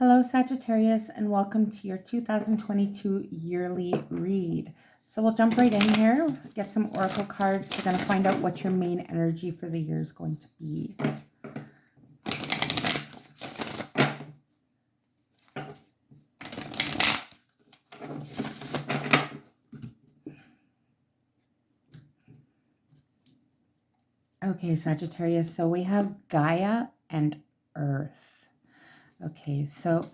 Hello, Sagittarius, and welcome to your 2022 yearly read. So we'll jump right in here, get some oracle cards. We're going to find out what your main energy for the year is going to be. Okay, Sagittarius, so we have Gaia and Earth. Okay, so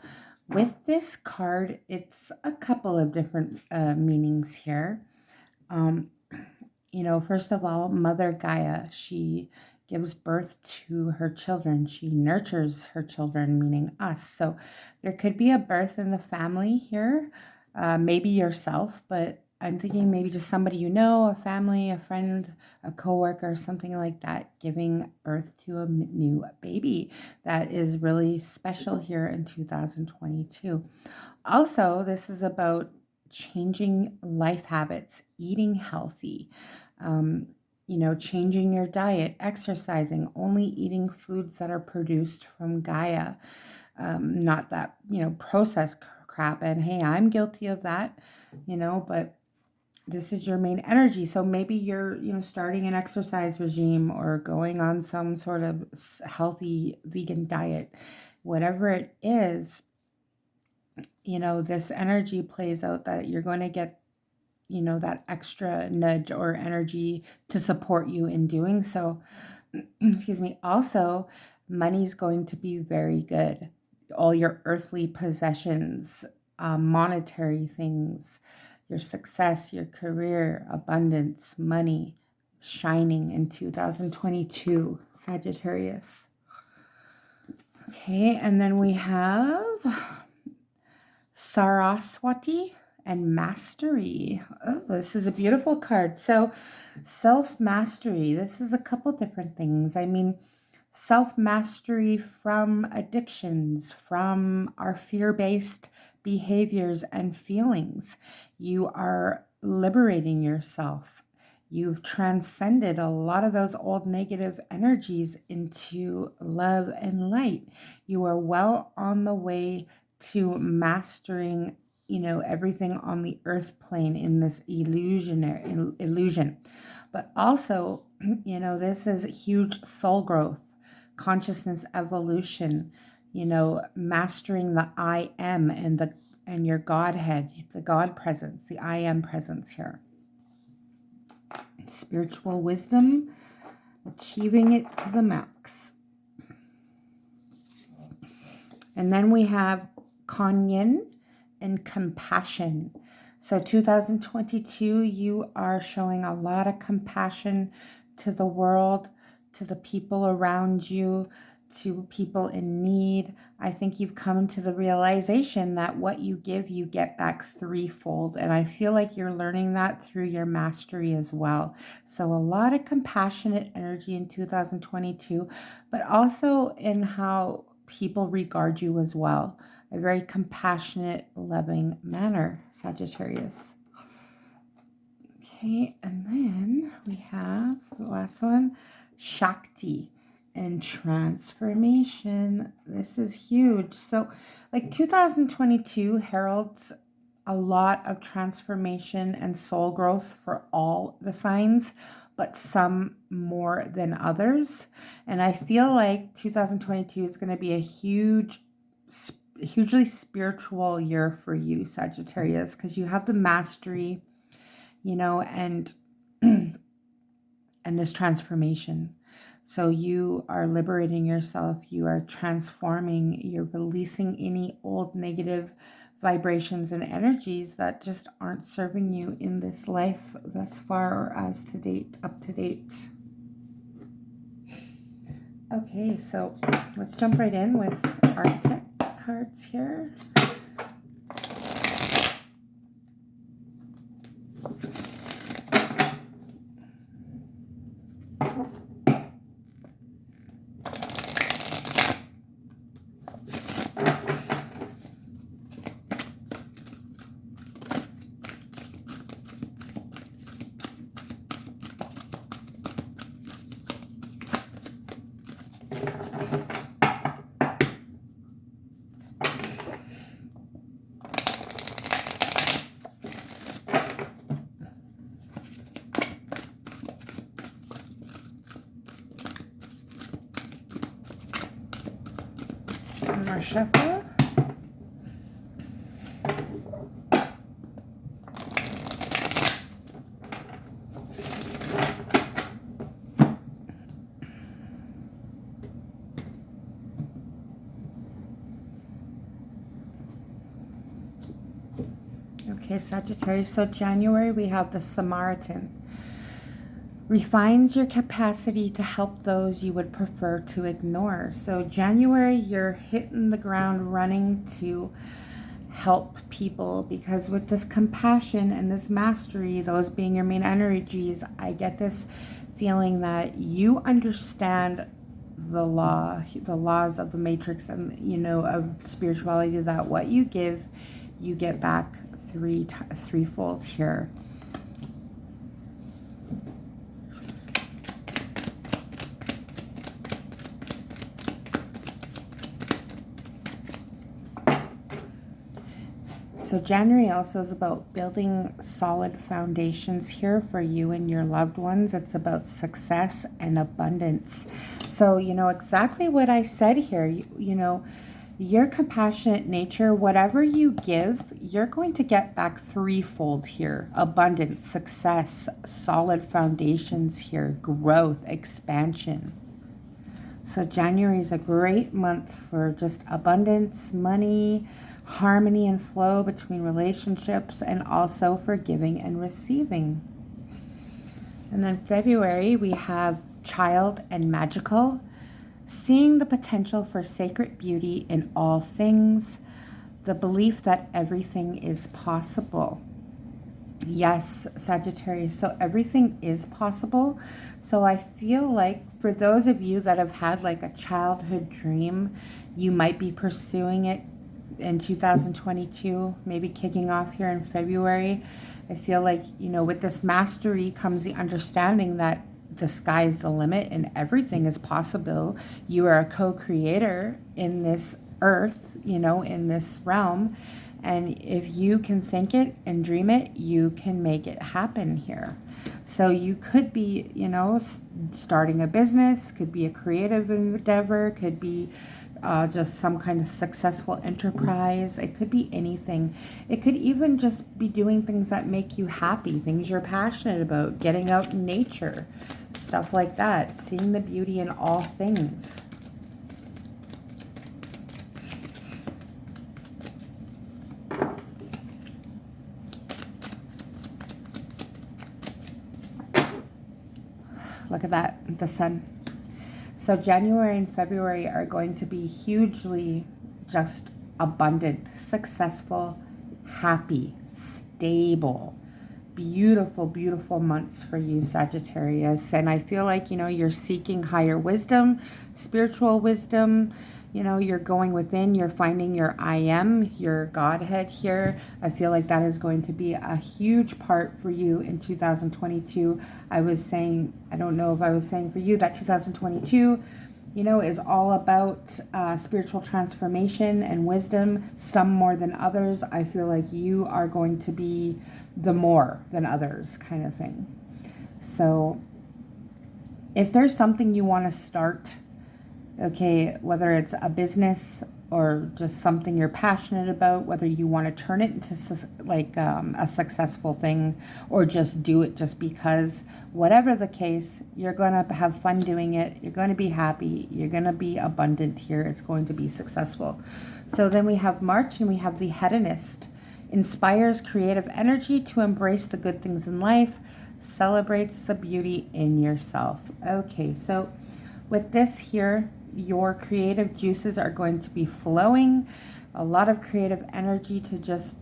with this card, it's a couple of different meanings here. First of all, Mother Gaia, she gives birth to her children. She nurtures her children, meaning us. So there could be a birth in the family here, maybe yourself, but I'm thinking maybe just somebody you know, a family, a friend, a coworker, something like that, giving birth to a new baby. That is really special here in 2022. Also, this is about changing life habits, eating healthy, changing your diet, exercising, only eating foods that are produced from Gaia, not that, processed crap. And hey, I'm guilty of that, but this is your main energy. So maybe you're, starting an exercise regime or going on some sort of healthy vegan diet, whatever it is. This energy plays out that you're going to get, that extra nudge or energy to support you in doing so. Excuse me. Also, money's going to be very good. All your earthly possessions, monetary things, your success, your career, abundance, money, shining in 2022, Sagittarius. Okay, and then we have Saraswati and mastery. Oh, this is a beautiful card. So self-mastery, this is a couple different things. I mean, self-mastery from addictions, from our fear-based behaviors and feelings. You are liberating yourself. You've transcended a lot of those old negative energies into love and light. You are well on the way to mastering, everything on the earth plane in this illusion. But also, this is huge soul growth, consciousness evolution, mastering the I am and your Godhead, the God presence, the I am presence here. Spiritual wisdom, achieving it to the max. And then we have Kanyin and compassion. So 2022, you are showing a lot of compassion to the world, to the people around you, to people in need. I think you've come to the realization that what you give, you get back threefold. And I feel like you're learning that through your mastery as well. So a lot of compassionate energy in 2022, but also in how people regard you as well. A very compassionate, loving manner, Sagittarius. Okay, and then we have the last one, Shakti and Transformation. This is huge. So, 2022 heralds a lot of transformation and soul growth for all the signs, but some more than others. And I feel like 2022 is going to be a hugely spiritual year for you, Sagittarius, because you have the mastery, and and this transformation. So you are liberating yourself, you are transforming, you're releasing any old negative vibrations and energies that just aren't serving you in this life thus far or as to date, up to date. Okay, so let's jump right in with architect cards here. more shuffle. Okay, Sagittarius. So January, we have the Samaritan. Refines your capacity to help those you would prefer to ignore. So January, you're hitting the ground running to help people, because with this compassion and this mastery, those being your main energies, I get this feeling that you understand the laws of the matrix, and of spirituality, that what you give, you get back threefold here. So January also is about building solid foundations here for you and your loved ones. It's about success and abundance. So, exactly what I said here, your compassionate nature, whatever you give, you're going to get back threefold here. Abundance, success, solid foundations here, growth, expansion. So January is a great month for just abundance, money, harmony and flow between relationships, and also for giving and receiving. And then February, we have child and magical, seeing the potential for sacred beauty in all things, the belief that everything is possible. Yes, Sagittarius, so everything is possible. So I feel like for those of you that have had like a childhood dream, you might be pursuing it in 2022, maybe kicking off here in February. I feel like, with this mastery comes the understanding that the sky is the limit and everything is possible. You are a co-creator in this earth, in this realm. And if you can think it and dream it, you can make it happen here. So you could be, starting a business, could be a creative endeavor, could be just some kind of successful enterprise. It could be anything. It could even just be doing things that make you happy, things you're passionate about, getting out in nature, stuff like that, seeing the beauty in all things. Look at that, the sun. So January and February are going to be hugely just abundant, successful, happy, stable, beautiful, beautiful months for you, Sagittarius. And I feel like, you're seeking higher wisdom, spiritual wisdom. You're going within, you're finding your I am, your Godhead here. I feel like that is going to be a huge part for you in 2022. I don't know if I was saying for you that 2022, is all about spiritual transformation and wisdom, some more than others. I feel like you are going to be the more than others kind of thing. So if there's something you want to start, okay, whether it's a business or just something you're passionate about, whether you want to turn it into a successful thing or just do it just because, whatever the case, you're going to have fun doing it. You're going to be happy. You're going to be abundant here. It's going to be successful. So then we have March and we have the Hedonist. Inspires creative energy to embrace the good things in life. Celebrates the beauty in yourself. Okay, so with this here, your creative juices are going to be flowing. A lot of creative energy to just,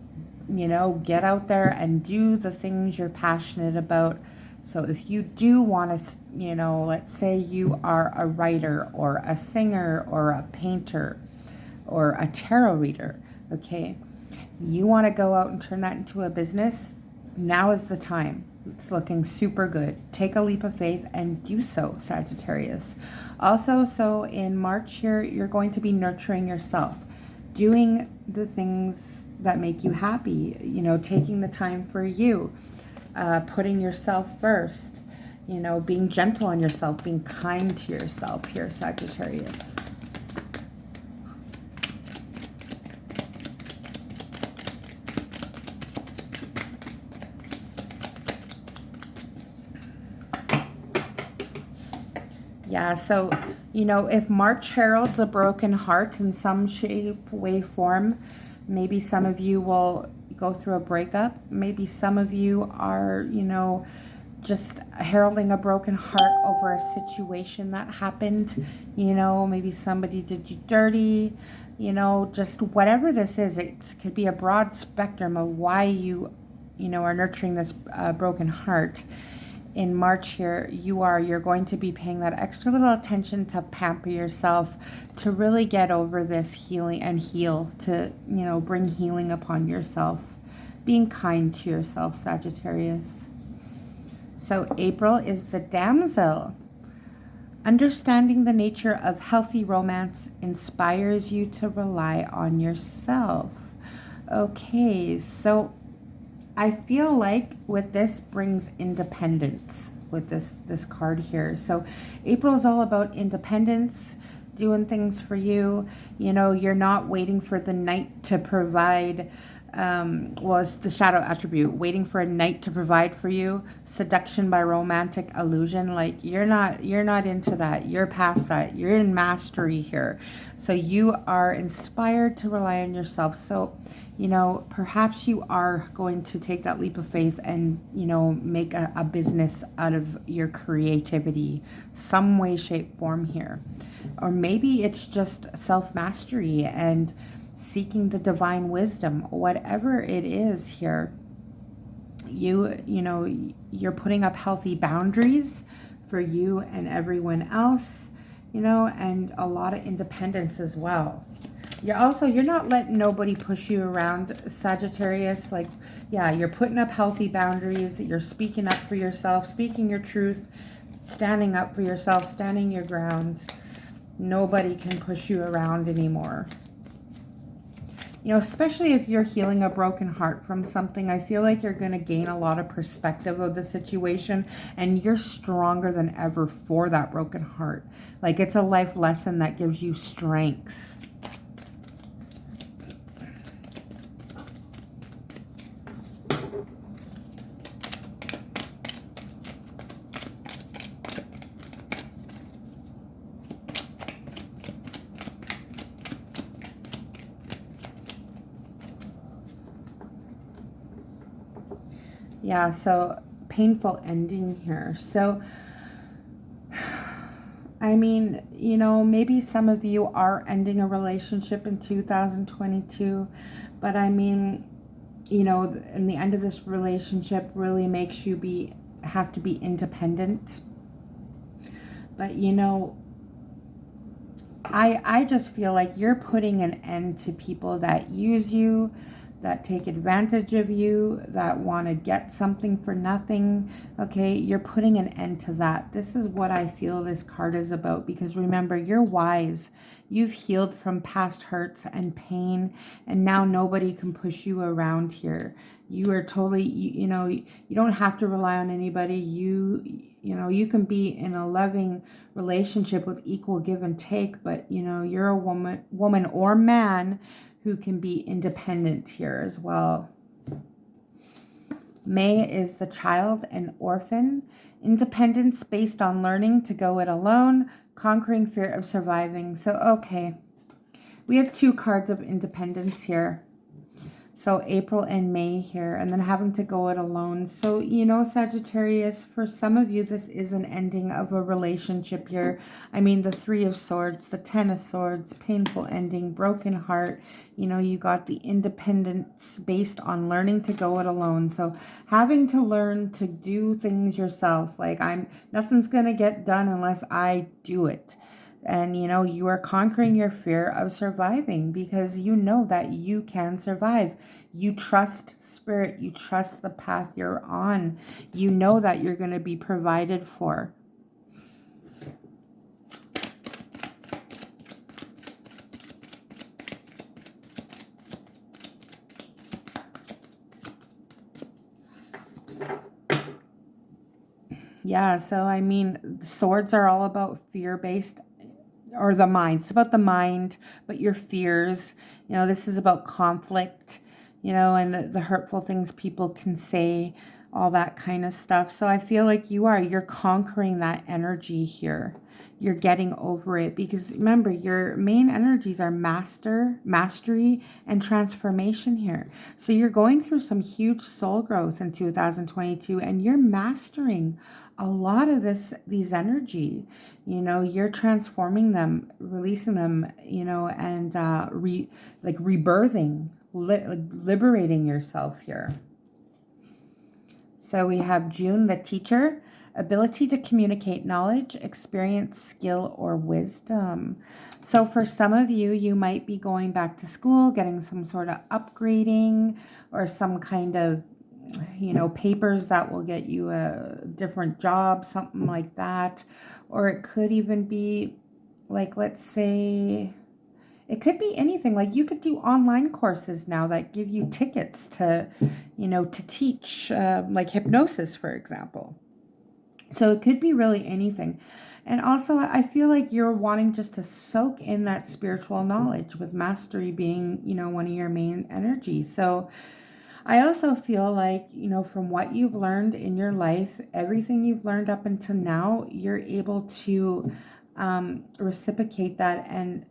get out there and do the things you're passionate about. So if you do want to, let's say you are a writer or a singer or a painter or a tarot reader, okay? You want to go out and turn that into a business, now is the time. It's looking super good. Take a leap of faith and do so, Sagittarius. Also, so in March here, you're going to be nurturing yourself, doing the things that make you happy, taking the time for you, putting yourself first, being gentle on yourself, being kind to yourself here, Sagittarius. Yeah, so, if March heralds a broken heart in some shape, way, form, maybe some of you will go through a breakup. Maybe some of you are, just heralding a broken heart over a situation that happened. Maybe somebody did you dirty, just whatever this is. It could be a broad spectrum of why you, are nurturing this broken heart. In March here, you're going to be paying that extra little attention to pamper yourself, to really get over this healing and heal, to, bring healing upon yourself, being kind to yourself, Sagittarius. So April is the damsel. Understanding the nature of healthy romance inspires you to rely on yourself. Okay, so I feel like with this brings independence with this card here. So April is all about independence, doing things for you. You're not waiting for the night to provide. It's the shadow attribute, waiting for a night to provide for you. Seduction by romantic illusion. Like you're not into that. You're past that. You're in mastery here. So you are inspired to rely on yourself. So perhaps you are going to take that leap of faith and, make a business out of your creativity, some way, shape, form here. Or maybe it's just self-mastery and seeking the divine wisdom. Whatever it is here, you're putting up healthy boundaries for you and everyone else, and a lot of independence as well. You're not letting nobody push you around, Sagittarius. Like, yeah, you're putting up healthy boundaries. You're speaking up for yourself, speaking your truth, standing up for yourself, standing your ground. Nobody can push you around anymore. Especially if you're healing a broken heart from something, I feel like you're going to gain a lot of perspective of the situation, and you're stronger than ever for that broken heart. Like, it's a life lesson that gives you strength. Yeah, so painful ending here. So, I mean, maybe some of you are ending a relationship in 2022, but I mean, in the end of this relationship really makes you have to be independent. But, I just feel like you're putting an end to people that use you, that take advantage of you, that want to get something for nothing. Okay, you're putting an end to that. This is what I feel this card is about, because remember, you're wise. You've healed from past hurts and pain, and now nobody can push you around here. You are totally, you don't have to rely on anybody. You can be in a loving relationship with equal give and take, but you're a woman or man who can be independent here as well. May is the child and orphan. Independence based on learning to go it alone, conquering fear of surviving. So, okay, we have 2 cards of independence here. So April and May here, and then having to go it alone. So, Sagittarius, for some of you, this is an ending of a relationship here. I mean, the 3 of Swords, the 10 of Swords, painful ending, broken heart. You got the independence based on learning to go it alone. So having to learn to do things yourself. Like, nothing's going to get done unless I do it. And, you are conquering your fear of surviving, because you know that you can survive. You trust spirit. You trust the path you're on. You know that you're going to be provided for. Yeah, so I mean, swords are all about fear-based, or the mind. It's about the mind, but your fears. This is about conflict, and the hurtful things people can say, all that kind of stuff. So I feel like you're conquering that energy here. you're getting over it, because remember, your main energies are mastery, and transformation here. So you're going through some huge soul growth in 2022, and you're mastering a lot of these energy. You're transforming them, releasing them, and rebirthing, liberating yourself here. So we have June, the teacher, ability to communicate knowledge, experience, skill, or wisdom. So for some of you, you might be going back to school, getting some sort of upgrading or some kind of, papers that will get you a different job, something like that. Or it could even be like, let's say, it could be anything. Like you could do online courses now that give you tickets to, to teach, like hypnosis, for example. So it could be really anything. And also, I feel like you're wanting just to soak in that spiritual knowledge, with mastery being, one of your main energies. So I also feel like, from what you've learned in your life, everything you've learned up until now, you're able to reciprocate that and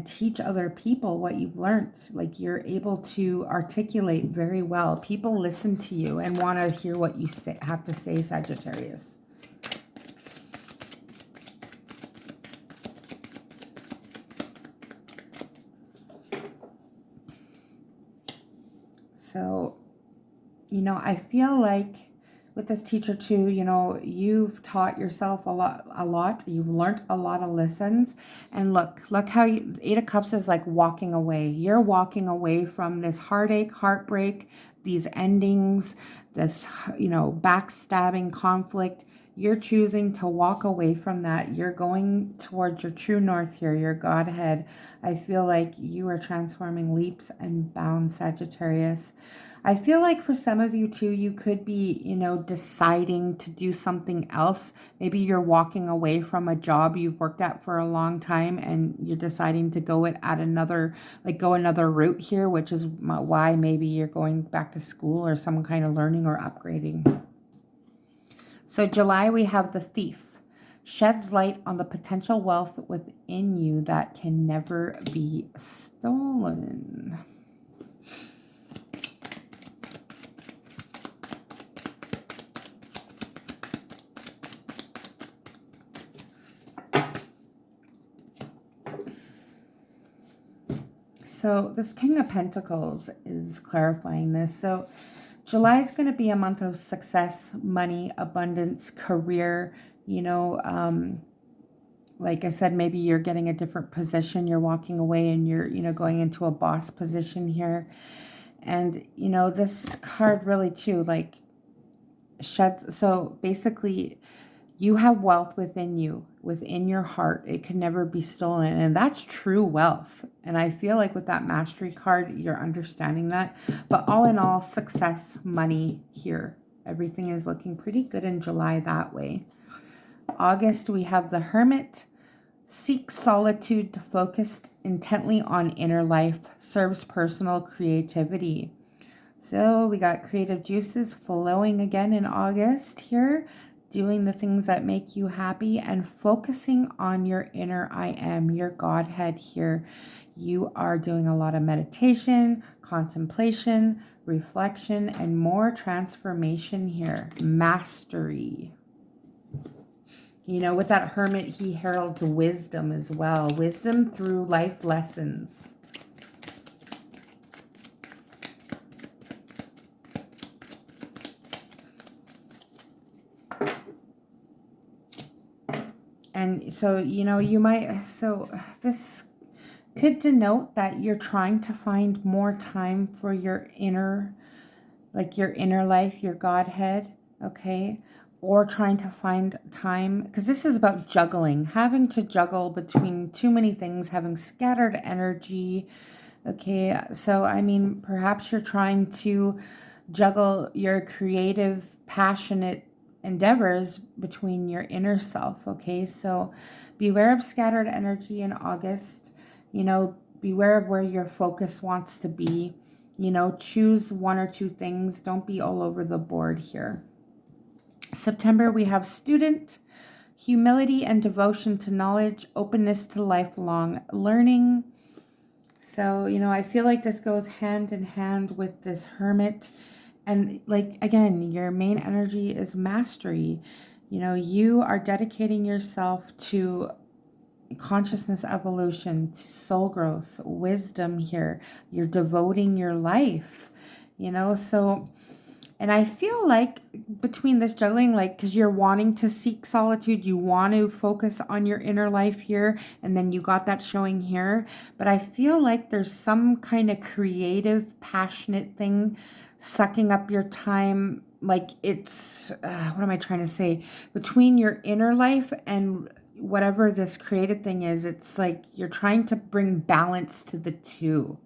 teach other people what you've learned. Like you're able to articulate very well. People listen to you and want to hear what you have to say, Sagittarius. So, I feel like with this teacher too, you've taught yourself a lot. You've learned a lot of lessons. And look how Eight of Cups is like walking away. You're walking away from this heartache, heartbreak, these endings, this, backstabbing conflict. You're choosing to walk away from that. You're going towards your true north here, your Godhead. I feel like you are transforming leaps and bounds, Sagittarius. I feel like for some of you too, you could be, deciding to do something else. Maybe you're walking away from a job you've worked at for a long time and you're deciding to go another route here, which is why maybe you're going back to school or some kind of learning or upgrading. So July, we have the Thief. Sheds light on the potential wealth within you that can never be stolen. So this King of Pentacles is clarifying this. So July is going to be a month of success, money, abundance, career. Like I said, maybe you're getting a different position. You're walking away and you're, going into a boss position here. And, this card really too, like sheds. So basically, you have wealth within you, within your heart. It can never be stolen. And that's true wealth. And I feel like with that mastery card, you're understanding that. But all in all, success, money here. Everything is looking pretty good in July that way. August, we have the Hermit. Seek solitude, focused intently on inner life, serves personal creativity. So we got creative juices flowing again in August here. Doing the things that make you happy and focusing on your inner I am, your Godhead here. You are doing a lot of meditation, contemplation, reflection, and more transformation here. Mastery. With that Hermit, he heralds wisdom as well. Wisdom through life lessons. And so, this could denote that you're trying to find more time for your inner life, your Godhead, okay? Or trying to find time, because this is about juggling, having to juggle between too many things, having scattered energy, okay? So, perhaps you're trying to juggle your creative, passionate endeavors between your inner self, okay? So beware of scattered energy in August. Beware of where your focus wants to be. Choose one or two things. Don't be all over the board here. September, we have Student. humility and devotion to knowledge, openness to lifelong learning. So, I feel like this goes hand in hand with this Hermit. And like, again, your main energy is mastery. You are dedicating yourself to consciousness evolution, to soul growth, wisdom here. You're devoting your life, so, and I feel like between this juggling, like, because you're wanting to seek solitude, you want to focus on your inner life here, and then you got that showing here. But I feel like there's some kind of creative, passionate thing sucking up your time. Like it's, what am I trying to say? Between your inner life and whatever this creative thing is, it's like you're trying to bring balance to the two.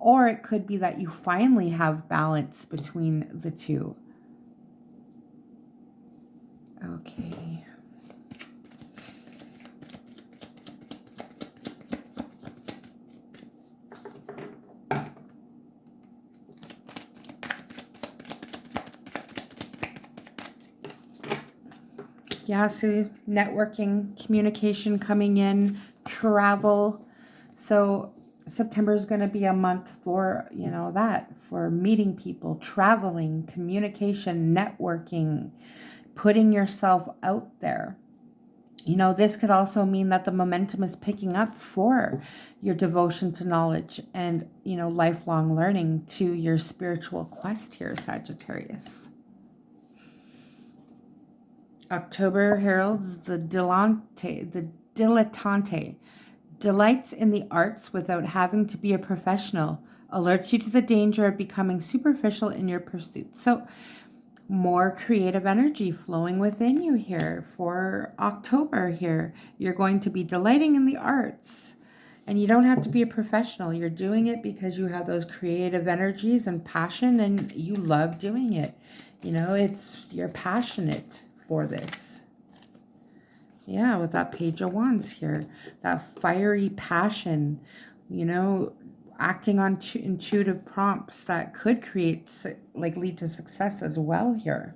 Or it could be that you finally have balance between the two. Okay. Yeah, so networking, communication coming in, travel. So September is going to be a month for, for meeting people, traveling, communication, networking, putting yourself out there. This could also mean that the momentum is picking up for your devotion to knowledge and, lifelong learning to your spiritual quest here, Sagittarius. October heralds the dilettante, delights in the arts without having to be a professional, alerts you to the danger of becoming superficial in your pursuits. So more creative energy flowing within you here for October here. You're going to be delighting in the arts. And you don't have to be a professional. You're doing it because you have those creative energies and passion and you love doing it. You're passionate for this. Yeah, with that Page of Wands here, that fiery passion, acting on intuitive prompts that could lead to success as well here.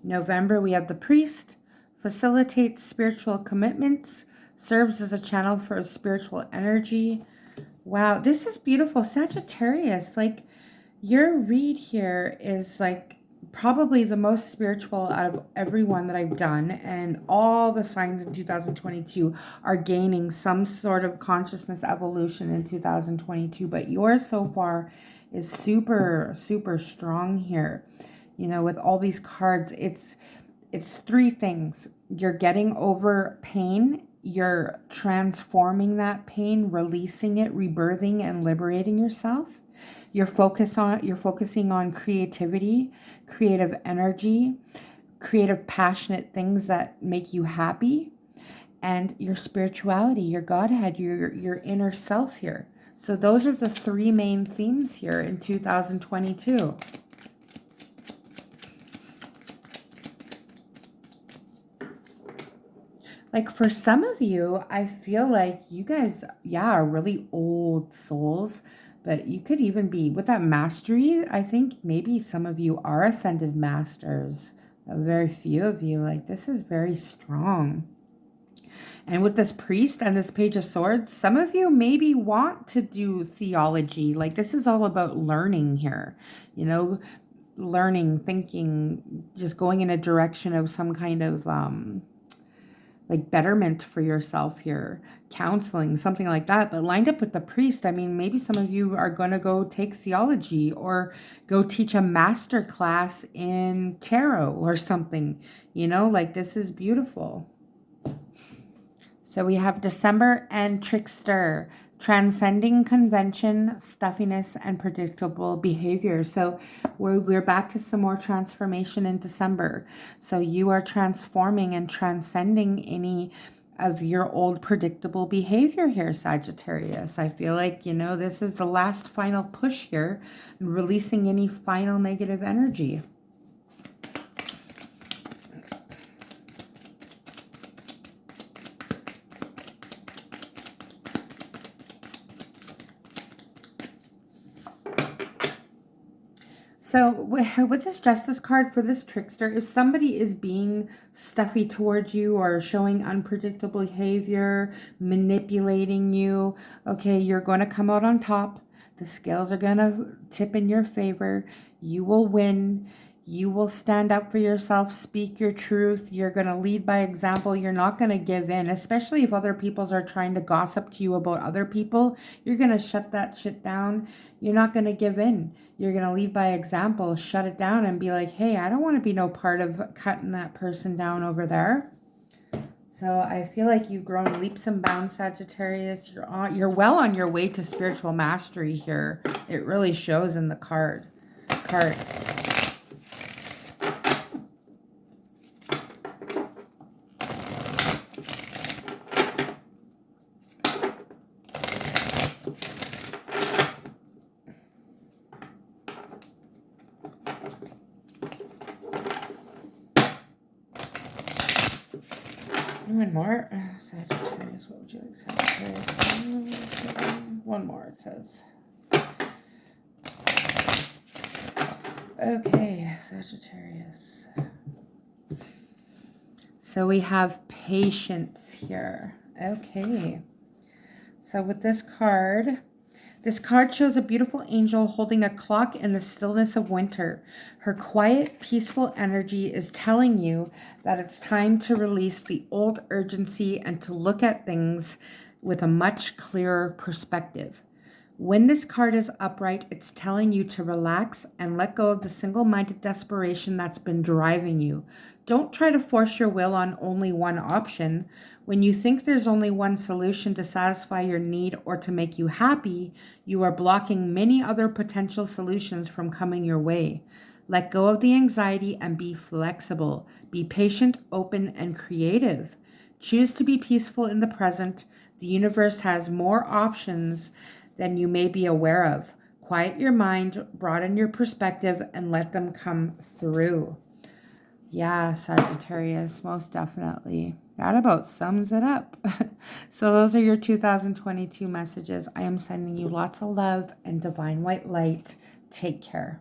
November, we have the Priest, facilitates spiritual commitments, serves as a channel for spiritual energy. Wow, this is beautiful. Sagittarius, like your read here is like probably the most spiritual out of everyone that I've done, and all the signs in 2022 are gaining some sort of consciousness evolution in 2022, but yours so far is super, super strong here. With all these cards, it's three things. You're getting over pain, you're transforming that pain, releasing it, rebirthing and liberating yourself. You're focusing on creativity, creative energy, creative, passionate things that make you happy, and your spirituality, your Godhead, your inner self here. So those are the three main themes here in 2022. Like for some of you, I feel like you guys, are really old souls. But you could even be, with that mastery, I think maybe some of you are ascended masters. Very few of you. Like, this is very strong. And with this Priest and this Page of Swords, some of you maybe want to do theology. Like, this is all about learning here. Learning, thinking, just going in a direction of some kind of betterment for yourself here, counseling, something like that. But lined up with the Priest, I mean, maybe some of you are going to go take theology or go teach a master class in tarot or something, this is beautiful. So we have December and Trickster, transcending convention, stuffiness, and predictable behavior. So we're back to some more transformation in December. So you are transforming and transcending any of your old predictable behavior here, Sagittarius. I feel like, this is the last final push here, releasing any final negative energy. So with this Justice card for this trickster, if somebody is being stuffy towards you or showing unpredictable behavior, manipulating you, okay, you're going to come out on top. The scales are going to tip in your favor. You will win. You will stand up for yourself, speak your truth. You're going to lead by example. You're not going to give in, especially if other peoples are trying to gossip to you about other people. You're going to shut that shit down. You're not going to give in. You're going to lead by example, shut it down and be like, hey, I don't want to be no part of cutting that person down over there. So I feel like you've grown leaps and bounds, Sagittarius. You're well on your way to spiritual mastery here. It really shows in the cards. One more. Sagittarius, what would you like, Sagittarius? One more, it says. Okay, Sagittarius. So we have patience here. Okay. So with this card shows a beautiful angel holding a clock in the stillness of winter. Her quiet, peaceful energy is telling you that it's time to release the old urgency and to look at things with a much clearer perspective. When this card is upright, it's telling you to relax and let go of the single-minded desperation that's been driving you. Don't try to force your will on only one option. When you think there's only one solution to satisfy your need or to make you happy, you are blocking many other potential solutions from coming your way. Let go of the anxiety and be flexible. Be patient, open, and creative. Choose to be peaceful in the present. The universe has more options than you may be aware of. Quiet your mind, broaden your perspective, and let them come through. Yeah, Sagittarius, most definitely. That about sums it up. So those are your 2022 messages. I am sending you lots of love and divine white light. Take care.